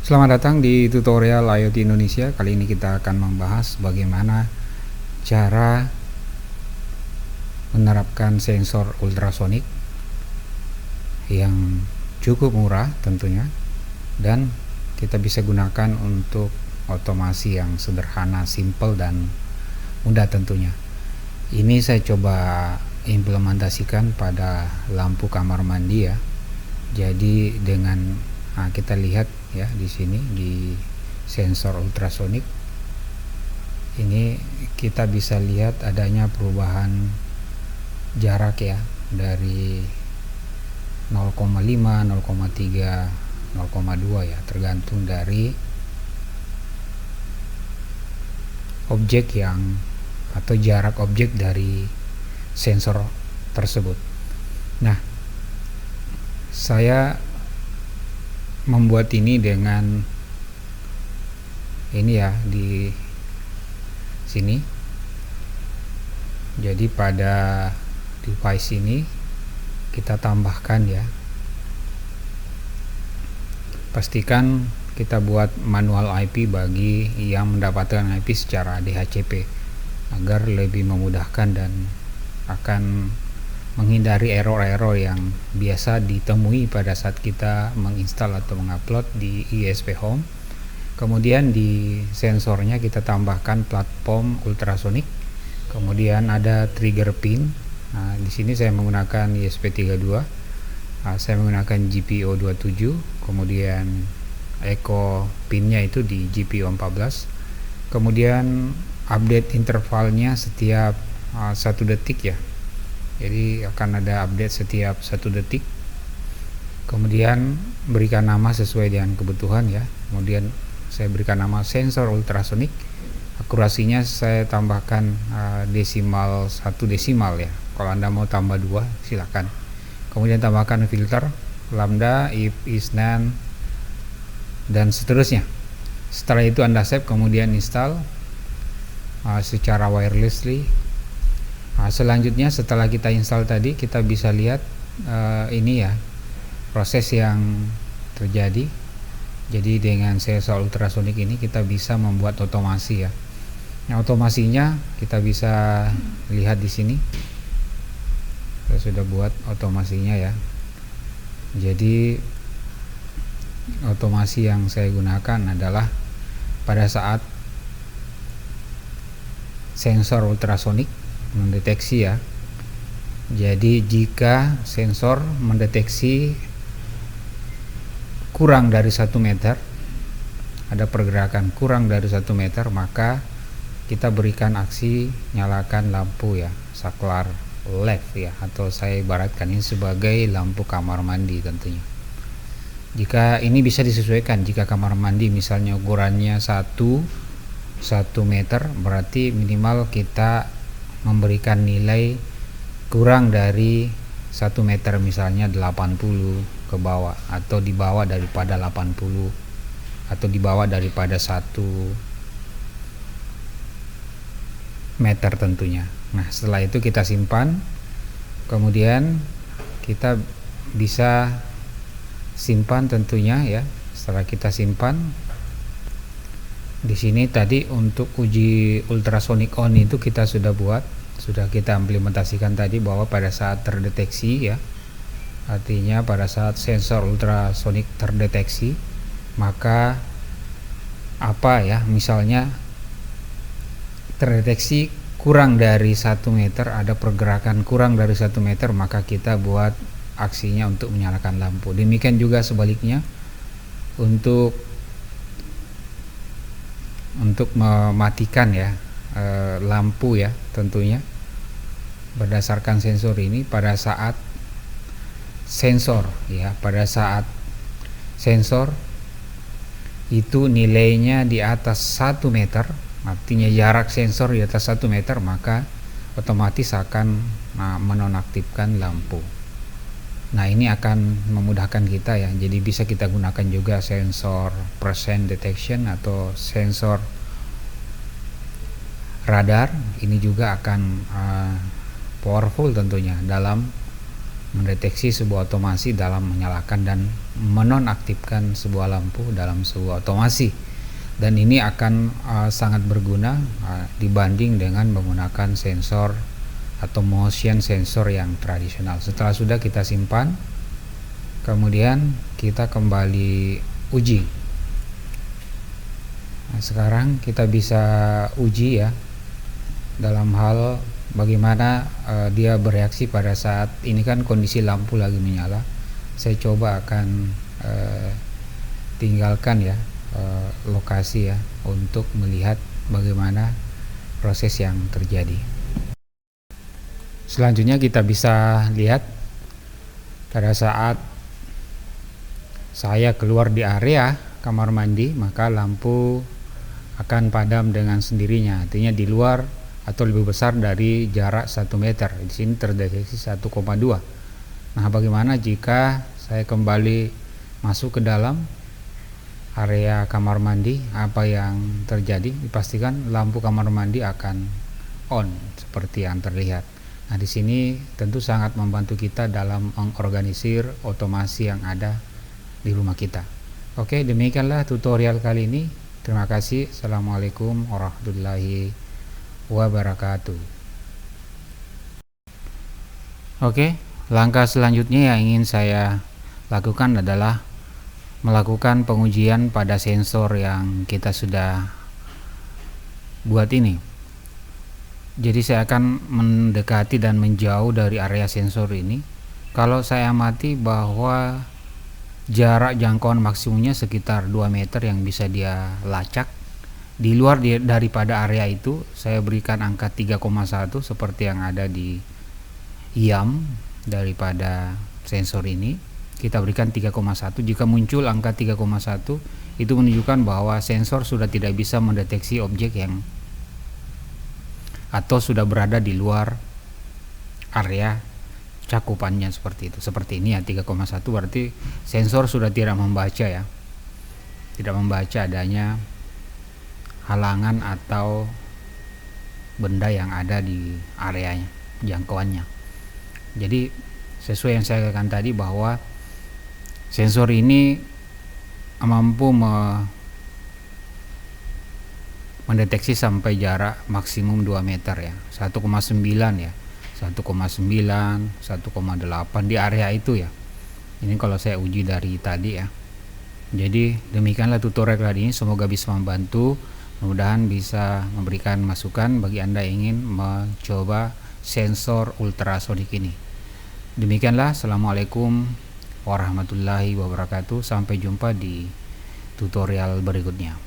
Selamat datang di tutorial IoT Indonesia. Kali ini kita akan membahas bagaimana cara menerapkan sensor ultrasonik yang cukup murah tentunya, dan kita bisa gunakan untuk otomasi yang sederhana, simple, dan mudah tentunya. Ini saya coba implementasikan pada lampu kamar mandi ya. Jadi dengan kita lihat ya di sini di sensor ultrasonik ini kita bisa lihat adanya perubahan jarak ya dari 0,5, 0,3, 0,2 ya, tergantung dari objek yang atau jarak objek dari sensor tersebut. Nah, saya membuat ini dengan ini ya di sini. Jadi pada device ini kita tambahkan ya, pastikan kita buat manual IP bagi yang mendapatkan IP secara DHCP agar lebih memudahkan dan akan menghindari error-error yang biasa ditemui pada saat kita menginstal atau mengupload di ISP Home. Kemudian di sensornya kita tambahkan platform ultrasonik. Kemudian ada trigger pin. Nah, di sini saya menggunakan ESP32. Saya menggunakan GPIO 27. Kemudian echo pinnya itu di GPIO 14. Kemudian update intervalnya setiap 1 detik ya. Jadi akan ada update setiap 1 detik. Kemudian berikan nama sesuai dengan kebutuhan ya. Kemudian saya berikan nama sensor ultrasonik. Akurasinya saya tambahkan desimal 1 desimal ya. Kalau Anda mau tambah 2 silakan. Kemudian tambahkan filter lambda, if, is, none, dan seterusnya. Setelah itu Anda save, kemudian install secara wirelessly. Selanjutnya setelah kita install tadi, kita bisa lihat ini ya proses yang terjadi. Jadi dengan sensor ultrasonik ini kita bisa membuat otomasi ya. Nah, otomasinya kita bisa lihat di sini. Saya sudah buat otomasinya ya. Jadi otomasi yang saya gunakan adalah pada saat sensor ultrasonik mendeteksi ya. Jadi jika sensor mendeteksi kurang dari 1 meter, ada pergerakan kurang dari 1 meter, maka kita berikan aksi nyalakan lampu ya, saklar LED ya, atau saya ibaratkan ini sebagai lampu kamar mandi tentunya. Jika ini bisa disesuaikan, jika kamar mandi misalnya ukurannya 1 meter, berarti minimal kita memberikan nilai kurang dari 1 meter, misalnya 80 ke bawah, atau di bawah daripada 80, atau di bawah daripada 1 meter tentunya. Nah, setelah itu kita simpan. Kemudian kita bisa simpan tentunya ya. Setelah kita simpan, di sini tadi untuk uji ultrasonic on itu kita sudah buat, sudah kita implementasikan tadi bahwa pada saat terdeteksi ya, artinya pada saat sensor ultrasonic terdeteksi, maka apa ya, misalnya terdeteksi kurang dari 1 meter, ada pergerakan kurang dari 1 meter, maka kita buat aksinya untuk menyalakan lampu. Demikian juga sebaliknya untuk mematikan ya lampu ya, tentunya berdasarkan sensor ini. Pada saat sensor itu nilainya di atas 1 meter, artinya jarak sensor di atas 1 meter, maka otomatis akan menonaktifkan lampu. Nah, ini akan memudahkan kita ya. Jadi bisa kita gunakan juga sensor presence detection atau sensor radar. Ini juga akan powerful tentunya dalam mendeteksi sebuah otomasi dalam menyalakan dan menonaktifkan sebuah lampu dalam sebuah otomasi, dan ini akan sangat berguna dibanding dengan menggunakan sensor atau motion sensor yang tradisional. Setelah sudah kita simpan, kemudian kita kembali uji. Nah, sekarang kita bisa uji ya dalam hal bagaimana dia bereaksi pada saat ini. Kan kondisi lampu lagi menyala. Saya coba akan tinggalkan ya lokasi ya untuk melihat bagaimana proses yang terjadi. Selanjutnya kita bisa lihat pada saat saya keluar di area kamar mandi, maka lampu akan padam dengan sendirinya. Artinya di luar atau lebih besar dari jarak 1 meter. Di sini terdeteksi 1,2. Nah, bagaimana jika saya kembali masuk ke dalam area kamar mandi? Apa yang terjadi? Dipastikan lampu kamar mandi akan on seperti yang terlihat. Nah, di sini tentu sangat membantu kita dalam mengorganisir otomasi yang ada di rumah kita. Oke, demikianlah tutorial kali ini. Terima kasih. Assalamualaikum warahmatullahi wabarakatuh. Oke, langkah selanjutnya yang ingin saya lakukan adalah melakukan pengujian pada sensor yang kita sudah buat ini. Jadi saya akan mendekati dan menjauh dari area sensor ini. Kalau saya amati bahwa jarak jangkauan maksimumnya sekitar 2 meter yang bisa dia lacak. Di luar daripada area itu, saya berikan angka 3,1 seperti yang ada di IAM daripada sensor ini. Kita berikan 3,1. Jika muncul angka 3,1, itu menunjukkan bahwa sensor sudah tidak bisa mendeteksi objek yang atau sudah berada di luar area cakupannya, seperti itu. Seperti ini ya, 3,1 berarti sensor sudah tidak membaca ya. Tidak membaca adanya halangan atau benda yang ada di areanya, jangkauannya. Jadi sesuai yang saya katakan tadi bahwa sensor ini mampu mendeteksi sampai jarak maksimum 2 meter ya, 1,9 ya, 1,9, 1,8 di area itu ya. Ini kalau saya uji dari tadi ya. Jadi demikianlah tutorial kali ini, semoga bisa membantu, mudah-mudahan bisa memberikan masukan bagi Anda yang ingin mencoba sensor ultrasonik ini. Demikianlah, assalamualaikum warahmatullahi wabarakatuh. Sampai jumpa di tutorial berikutnya.